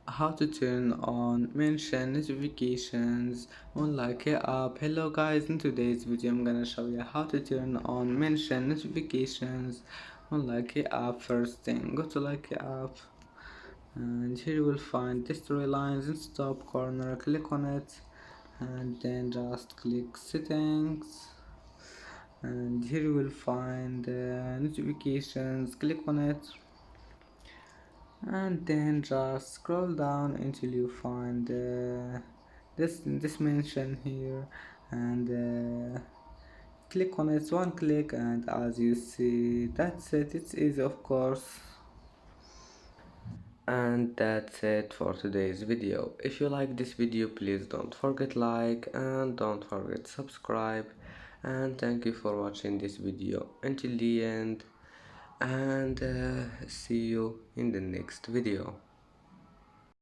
how to turn on mention notifications on Likee app. Hello guys, in today's video I'm gonna show you how to turn on mention notifications on Likee app. First thing, go to Likee app and here you will find the storylines in top corner. Click on it and then just click settings, and here you will find notifications. Click on it and then just scroll down until you find this mention here, and click on it one click, and as you see, that's it. It's easy, of course. And that's it for today's video. If you like this video, please don't forget like and don't forget subscribe, and thank you for watching this video until the end, and see you in the next video.